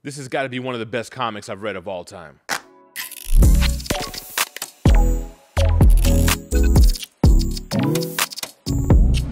This has got to be one of the best comics I've read of all time.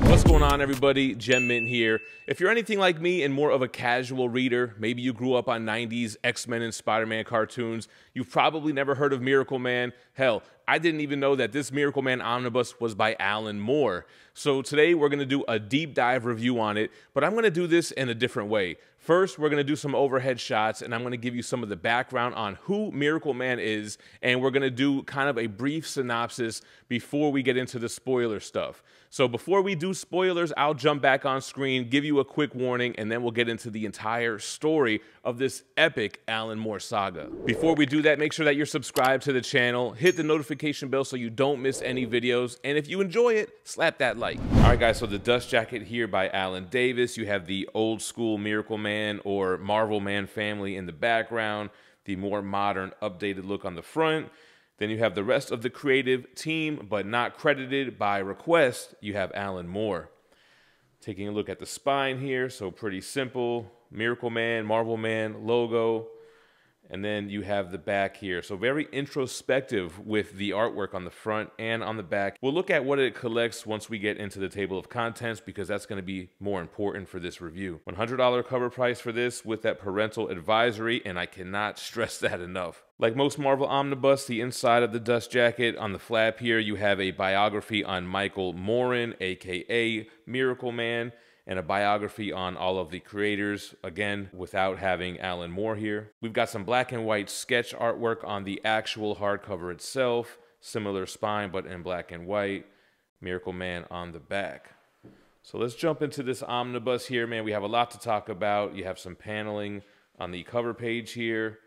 What's going on, everybody? GemMint here. If you're anything like me and more of a casual reader, maybe you grew up on 90s X-Men and Spider-Man cartoons, you've probably never heard of MiracleMan. Hell, I didn't even know that this MiracleMan Omnibus was by Alan Moore. So today we're going to do a deep dive review on it, but I'm going to do this in a different way. First, we're going to do some overhead shots, and I'm going to give you some of the background on who MiracleMan is, and we're going to do kind of a brief synopsis before we get into the spoiler stuff. So before we do spoilers, I'll jump back on screen, give you a quick warning, and then we'll get into the entire story of this epic Alan Moore saga. Before we do that, make sure that you're subscribed to the channel, hit the notification bell so you don't miss any videos, and if you enjoy it, slap that like. All right, guys, so the dust jacket here by Alan Davis. You have the old school MiracleMan or Marvel Man family in the background, the more modern, updated look on the front. Then you have the rest of the creative team, but not credited by request. You have Alan Moore. Taking a look at the spine here, so pretty simple. MiracleMan, Marvel Man logo. And then you have the back here. So very introspective with the artwork on the front and on the back. We'll look at what it collects once we get into the table of contents, because that's going to be more important for this review. $100 cover price for this with that parental advisory, and I cannot stress that enough. Like most Marvel Omnibus, the inside of the dust jacket, on the flap here, you have a biography on Michael Morin, aka MiracleMan, and a biography on all of the creators, again, without having Alan Moore here. We've got some black and white sketch artwork on the actual hardcover itself, similar spine, but in black and white. MiracleMan on the back. So let's jump into this omnibus here, man. We have a lot to talk about. You have some paneling on the cover page here.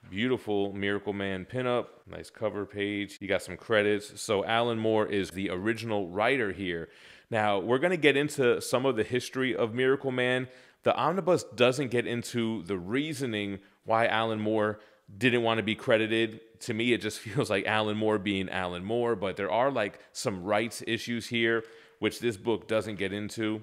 Beautiful MiracleMan pinup, nice cover page. You got some credits. So Alan Moore is the original writer here. Now, we're going to get into some of the history of MiracleMan. The omnibus doesn't get into the reasoning why Alan Moore didn't want to be credited. To me, it just feels like Alan Moore being Alan Moore, but there are like some rights issues here, which this book doesn't get into.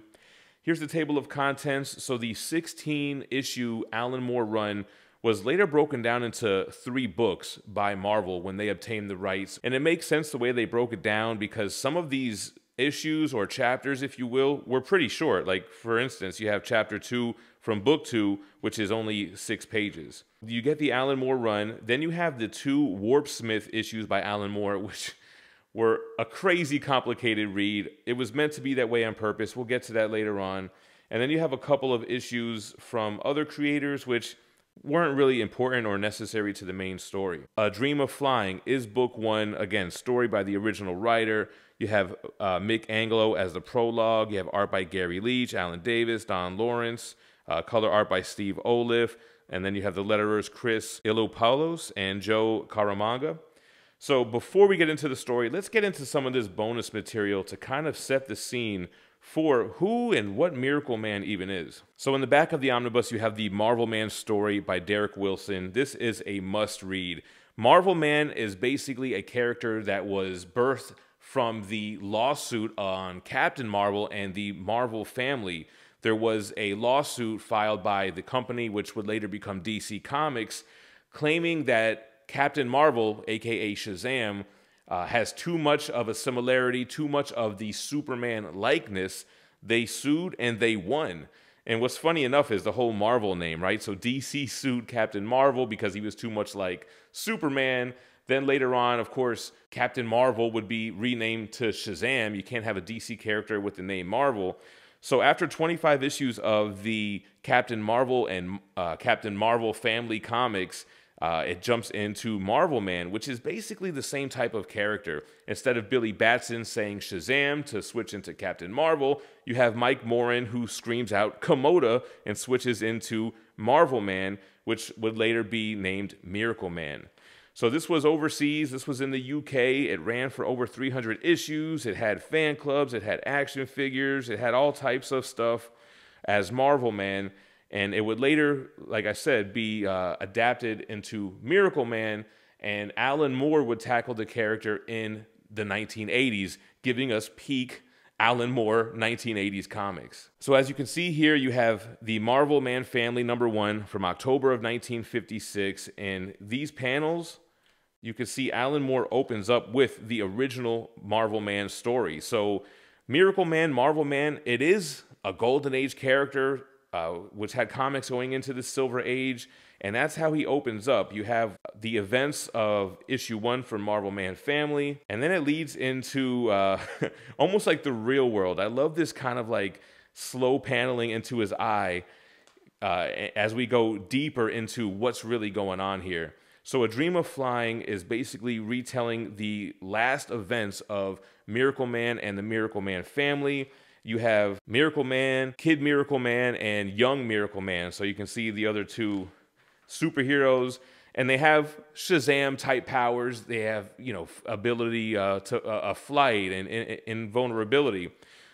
Here's the table of contents. So the 16-issue Alan Moore run was later broken down into 3 books by Marvel when they obtained the rights. And it makes sense the way they broke it down, because some of these issues or chapters, if you will, were pretty short. Like, for instance, you have chapter 2 from book 2, which is only 6 pages. You get the Alan Moore run, then you have the 2 Warp Smith issues by Alan Moore, which were a crazy complicated read. It was meant to be that way on purpose. We'll get to that later on. And then you have a couple of issues from other creators, which weren't really important or necessary to the main story. A Dream of Flying is book 1, again, story by the original writer. You have Mick Anglo as the prologue. You have art by Gary Leach, Alan Davis, Don Lawrence, color art by Steve Olive, and then you have the letterers Chris Ilopoulos and Joe Caramagna. So before we get into the story, let's get into some of this bonus material to kind of set the scene for who and what MiracleMan even is. So in the back of the omnibus, you have the Marvel Man story by Derek Wilson. This is a must-read. Marvel Man is basically a character that was birthed from the lawsuit on Captain Marvel and the Marvel family. There was a lawsuit filed by the company, which would later become DC Comics, claiming that Captain Marvel, aka Shazam, has too much of a similarity, too much of the Superman likeness. They sued and they won. And what's funny enough is the whole Marvel name, right? So DC sued Captain Marvel because he was too much like Superman. Then later on, of course, Captain Marvel would be renamed to Shazam. You can't have a DC character with the name Marvel. So after 25 issues of the Captain Marvel and Captain Marvel family comics, it jumps into Marvel Man, which is basically the same type of character. Instead of Billy Batson saying Shazam to switch into Captain Marvel, you have Mike Morin who screams out Komoda and switches into Marvel Man, which would later be named MiracleMan. So this was overseas. This was in the UK. It ran for over 300 issues. It had fan clubs. It had action figures. It had all types of stuff as Marvel Man. And it would later, like I said, be adapted into MiracleMan. And Alan Moore would tackle the character in the 1980s, giving us peak Alan Moore 1980s comics. So as you can see here, you have the MiracleMan Family #1 from October of 1956. And these panels, you can see Alan Moore opens up with the original MiracleMan story. So MiracleMan, MiracleMan, it is a Golden Age character, which had comics going into the Silver Age. And that's how he opens up. You have the events of issue 1 from MiracleMan Family, and then it leads into almost like the real world. I love this kind of like slow paneling into his eye as we go deeper into what's really going on here. So A Dream of Flying is basically retelling the last events of MiracleMan and the MiracleMan family. You have MiracleMan, Kid MiracleMan, and Young MiracleMan. So you can see the other two superheroes, and they have Shazam type powers. They have, you know, ability to flight and invulnerability.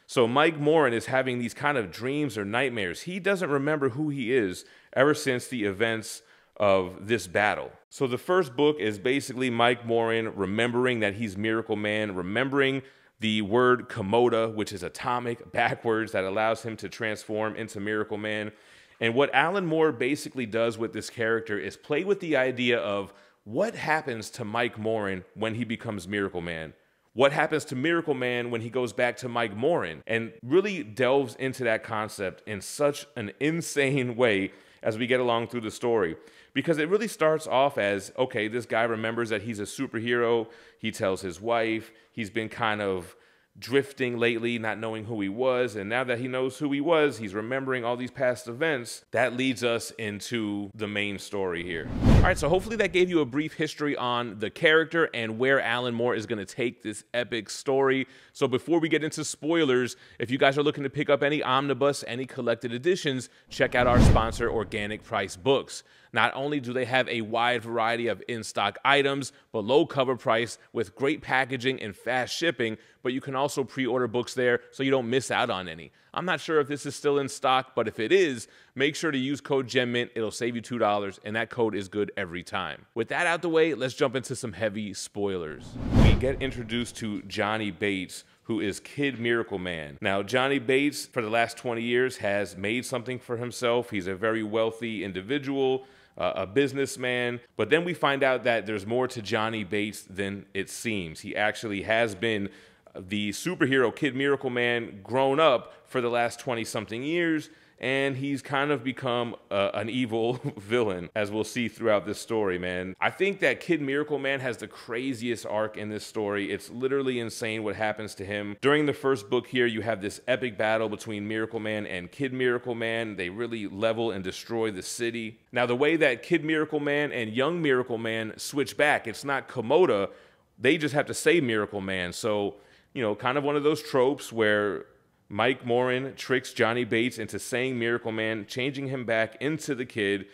So Mike Morin is having these kind of dreams or nightmares. He doesn't remember who he is ever since the events of this battle. So the first book is basically Mike Morin remembering that he's MiracleMan, remembering the word Komoda, which is atomic, backwards, that allows him to transform into MiracleMan. And what Alan Moore basically does with this character is play with the idea of what happens to Mike Morin when he becomes MiracleMan. What happens to MiracleMan when he goes back to Mike Morin? And really delves into that concept in such an insane way as we get along through the story. Because it really starts off as, okay, this guy remembers that he's a superhero. He tells his wife. He's been kind of drifting lately, not knowing who he was, and now that he knows who he was, he's remembering all these past events. That leads us into the main story here. All right, so hopefully that gave you a brief history on the character and where Alan Moore is going to take this epic story. So before we get into spoilers, if you guys are looking to pick up any Omnibus, any collected editions, check out our sponsor, Organic Price Books. Not only do they have a wide variety of in-stock items, below cover price with great packaging and fast shipping, but you can also pre-order books there so you don't miss out on any. I'm not sure if this is still in stock, but if it is, make sure to use code GemMint. It'll save you $2, and that code is good every time. With that out the way, let's jump into some heavy spoilers. We get introduced to Johnny Bates, who is Kid MiracleMan. Now, Johnny Bates, for the last 20 years, has made something for himself. He's a very wealthy individual, a businessman, but then we find out that there's more to Johnny Bates than it seems. He actually has been the superhero Kid MiracleMan grown up for the last 20-something years, and he's kind of become an evil villain, as we'll see throughout this story, man. I think that Kid MiracleMan has the craziest arc in this story. It's literally insane what happens to him. During the first book here, you have this epic battle between MiracleMan and Kid MiracleMan. They really level and destroy the city. Now, the way that Kid MiracleMan and Young MiracleMan switch back, it's not Komoda. They just have to say MiracleMan. So, you know, kind of one of those tropes where Mike Morin tricks Johnny Bates into saying MiracleMan, changing him back into the Kid.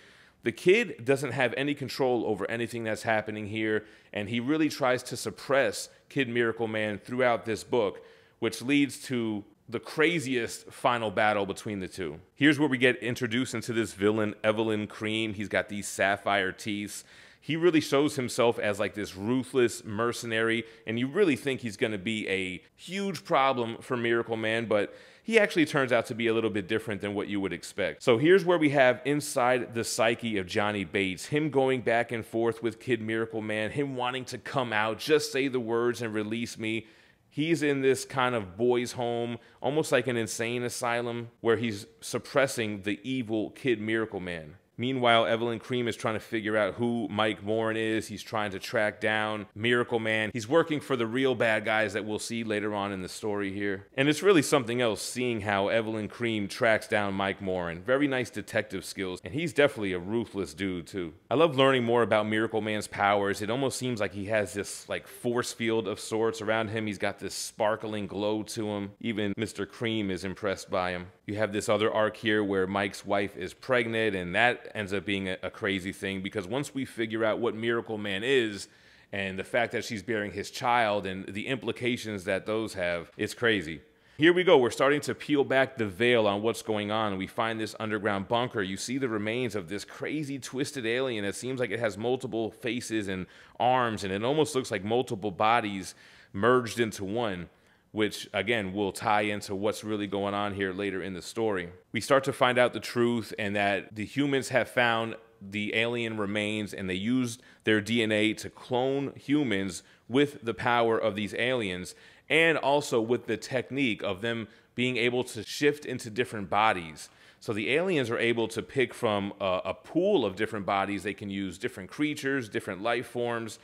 The Kid doesn't have any control over anything that's happening here, and he really tries to suppress Kid MiracleMan throughout this book, which leads to the craziest final battle between the two. Here's where we get introduced into this villain, Evelyn Cream. He's got these sapphire teeth. He really shows himself as like this ruthless mercenary, and you really think he's going to be a huge problem for MiracleMan, but he actually turns out to be a little bit different than what you would expect. So here's where we have inside the psyche of Johnny Bates, him going back and forth with Kid MiracleMan, him wanting to come out, just say the words and release me. He's in this kind of boys' home, almost like an insane asylum, where he's suppressing the evil Kid MiracleMan. Meanwhile, Evelyn Cream is trying to figure out who Mike Morin is. He's trying to track down MiracleMan. He's working for the real bad guys that we'll see later on in the story here. And it's really something else seeing how Evelyn Cream tracks down Mike Morin. Very nice detective skills, and he's definitely a ruthless dude too. I love learning more about MiracleMan's powers. It almost seems like he has this like force field of sorts around him. He's got this sparkling glow to him. Even Mr. Cream is impressed by him. You have this other arc here where Mike's wife is pregnant, and that ends up being a crazy thing, because once we figure out what MiracleMan is and the fact that she's bearing his child and the implications that those have, it's crazy. Here we go. We're starting to peel back the veil on what's going on. We find this underground bunker. You see the remains of this crazy twisted alien. It seems like it has multiple faces and arms, and it almost looks like multiple bodies merged into one. which again will tie into what's really going on here later in the story. We start to find out the truth, and that the humans have found the alien remains, and they used their DNA to clone humans with the power of these aliens, and also with the technique of them being able to shift into different bodies. So the aliens are able to pick from a pool of different bodies. They can use different creatures, different life forms,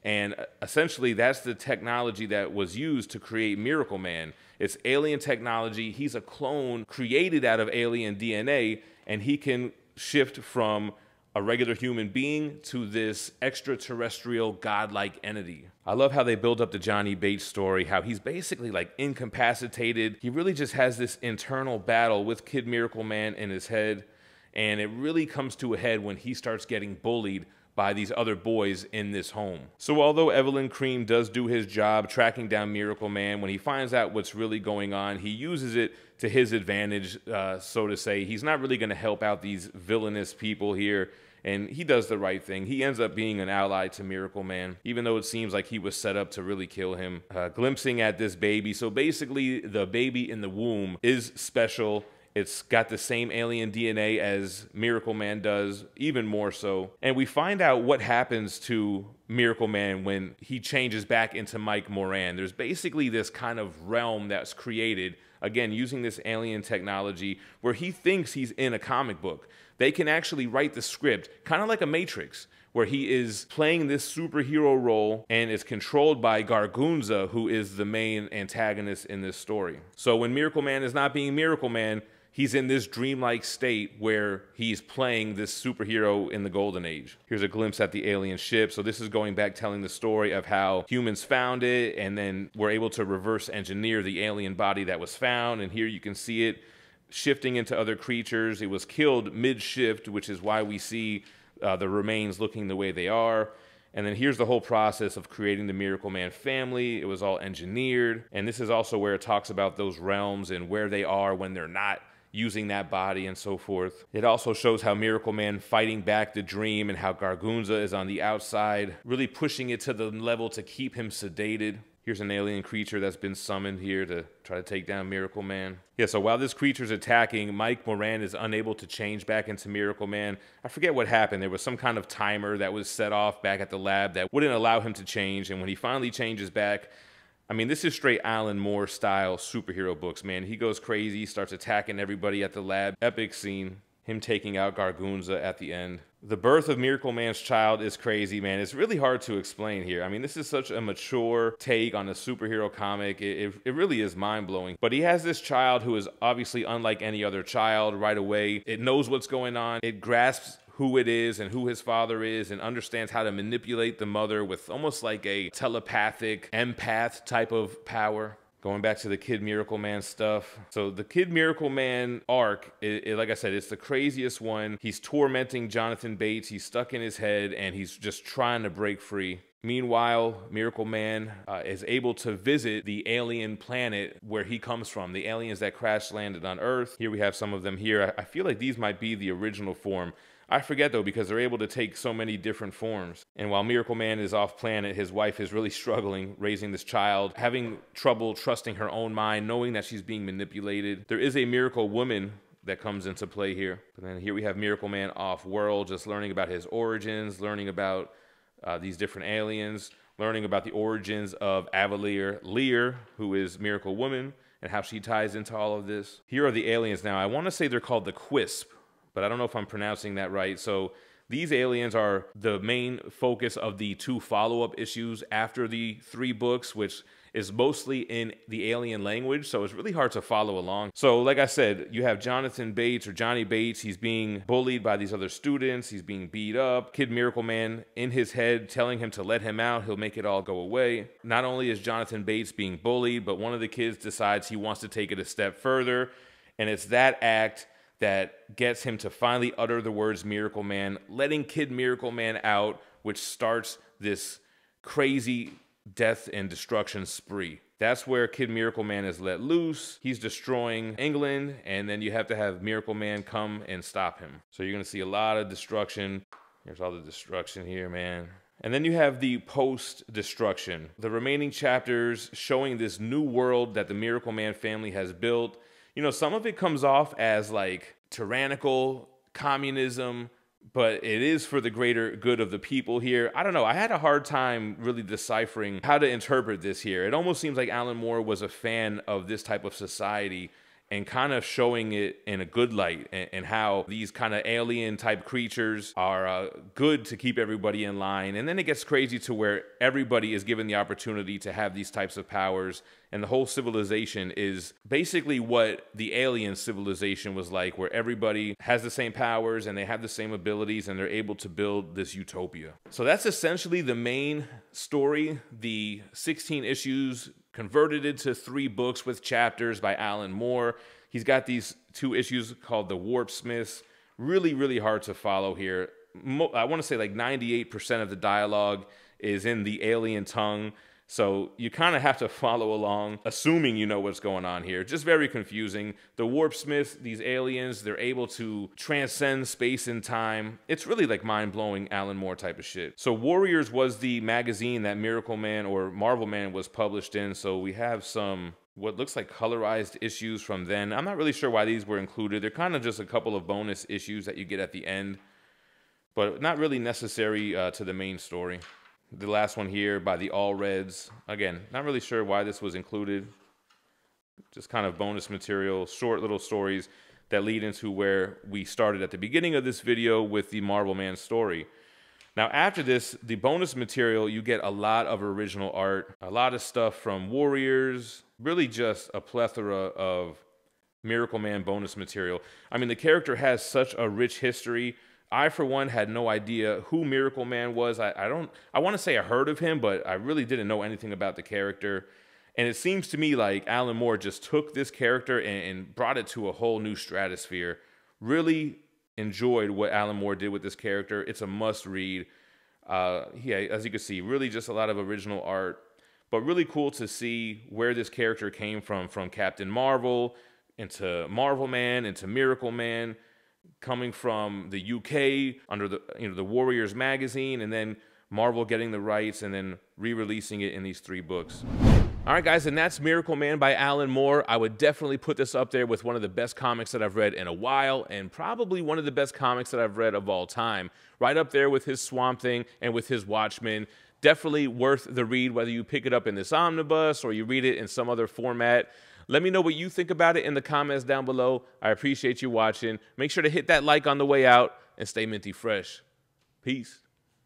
and essentially that's the technology that was used to create MiracleMan. It's alien technology. He's a clone created out of alien DNA, and he can shift from a regular human being to this extraterrestrial godlike entity. I love how they build up the Johnny Bates story, how he's basically like incapacitated. He really just has this internal battle with Kid MiracleMan in his head, and it really comes to a head when he starts getting bullied by these other boys in this home. So although Evelyn Cream does do his job tracking down MiracleMan, when he finds out what's really going on, he uses it to his advantage, so to say. He's not really going to help out these villainous people here, and he does the right thing. He ends up being an ally to MiracleMan, even though it seems like he was set up to really kill him. Glimpsing at this baby. So basically, the baby in the womb is special. It's got the same alien DNA as MiracleMan does, even more so. And we find out what happens to MiracleMan when he changes back into Mike Moran. There's basically this kind of realm that's created, again, using this alien technology, where he thinks he's in a comic book. They can actually write the script, kind of like a Matrix, where he is playing this superhero role and is controlled by Gargunza, who is the main antagonist in this story. So when MiracleMan is not being MiracleMan, he's in this dreamlike state where he's playing this superhero in the Golden Age. Here's a glimpse at the alien ship. So this is going back, telling the story of how humans found it, and then were able to reverse engineer the alien body that was found. And here you can see it shifting into other creatures. It was killed mid-shift, which is why we see the remains looking the way they are. And then here's the whole process of creating the MiracleMan family. It was all engineered. And this is also where it talks about those realms and where they are when they're not using that body and so forth. It also shows how MiracleMan fighting back the dream, and how Gargunza is on the outside, really pushing it to the level to keep him sedated. Here's an alien creature that's been summoned here to try to take down MiracleMan. Yeah, so while this creature's attacking, Mike Moran is unable to change back into MiracleMan. I forget what happened. There was some kind of timer that was set off back at the lab that wouldn't allow him to change. And when he finally changes back, I mean, this is straight Alan Moore style superhero books, man. He goes crazy, starts attacking everybody at the lab. Epic scene, him taking out Gargunza at the end. The birth of MiracleMan's child is crazy, man. It's really hard to explain here. I mean, this is such a mature take on a superhero comic. It really is mind-blowing. But he has this child who is obviously unlike any other child right away. It knows what's going on. It grasps who it is and who his father is, and understands how to manipulate the mother with almost like a telepathic empath type of power. Going back to the Kid MiracleMan stuff. So the Kid MiracleMan arc, like I said, it's the craziest one. He's tormenting Jonathan Bates. He's stuck in his head, and he's just trying to break free. Meanwhile, MiracleMan is able to visit the alien planet where he comes from, the aliens that crash landed on Earth. Here we have some of them here. I feel like these might be the original form. I forget, though, because they're able to take so many different forms. And while MiracleMan is off planet, his wife is really struggling raising this child, having trouble trusting her own mind, knowing that she's being manipulated. There is a miracle woman that comes into play here. And then here we have MiracleMan off-world, just learning about his origins, learning about these different aliens, learning about the origins of Avalier Lear, who is Miracle Woman, and how she ties into all of this. Here are the aliens now. I want to say they're called the Quisp, but I don't know if I'm pronouncing that right. So these aliens are the main focus of the 2 follow-up issues after the 3 books, which is mostly in the alien language, so it's really hard to follow along. So like I said, you have Jonathan Bates, or Johnny Bates. He's being bullied by these other students. He's being beat up. Kid MiracleMan in his head telling him to let him out. He'll make it all go away. Not only is Jonathan Bates being bullied, but one of the kids decides he wants to take it a step further, and it's that act that gets him to finally utter the words MiracleMan, letting Kid MiracleMan out, which starts this crazy death and destruction spree. That's where Kid MiracleMan is let loose. He's destroying England, and then you have to have MiracleMan come and stop him. So you're gonna see a lot of destruction. Here's all the destruction here, man. And then you have the post-destruction, the remaining chapters showing this new world that the MiracleMan family has built. You know, some of it comes off as like tyrannical communism, but it is for the greater good of the people here. I don't know. I had a hard time really deciphering how to interpret this here. It almost seems like Alan Moore was a fan of this type of society and kind of showing it in a good light, and how these kind of alien type creatures are good to keep everybody in line. And then it gets crazy to where everybody is given the opportunity to have these types of powers, and the whole civilization is basically what the alien civilization was like, where everybody has the same powers and they have the same abilities and they're able to build this utopia. So that's essentially the main story. The 16 issues converted into 3 books with chapters by Alan Moore. He's got these 2 issues called The Warp Smiths. Really, really hard to follow here. I want to say like 98% of the dialogue is in the alien tongue. So you kind of have to follow along, assuming you know what's going on here. Just very confusing. The Warp Smiths, these aliens, they're able to transcend space and time. It's really like mind-blowing Alan Moore type of shit. So Warriors was the magazine that MiracleMan or MarvelMan was published in. So we have some what looks like colorized issues from then. I'm not really sure why these were included. They're kind of just a couple of bonus issues that you get at the end, but not really necessary to the main story. The last one here by the All Reds. Again, not really sure why this was included. Just kind of bonus material, short little stories that lead into where we started at the beginning of this video with the MarvelMan story. Now, after this, the bonus material, you get a lot of original art, a lot of stuff from Warriors, really just a plethora of MiracleMan bonus material. I mean, the character has such a rich history. I, for one, had no idea who MiracleMan was. I want to say I heard of him, but I really didn't know anything about the character. And it seems to me like Alan Moore just took this character and brought it to a whole new stratosphere. Really enjoyed what Alan Moore did with this character. It's a must read. Yeah, as you can see, really just a lot of original art, but really cool to see where this character came from Captain Marvel into MarvelMan, into MiracleMan, coming from the UK under the Warriors magazine, and then Marvel getting the rights and then re-releasing it in these 3 books. All right, guys, and that's MiracleMan by Alan Moore. I would definitely put this up there with one of the best comics that I've read in a while, and probably one of the best comics that I've read of all time. Right up there with his Swamp Thing and with his Watchmen. Definitely worth the read, whether you pick it up in this omnibus or you read it in some other format. Let me know what you think about it in the comments down below. I appreciate you watching. Make sure to hit that like on the way out and stay minty fresh. Peace.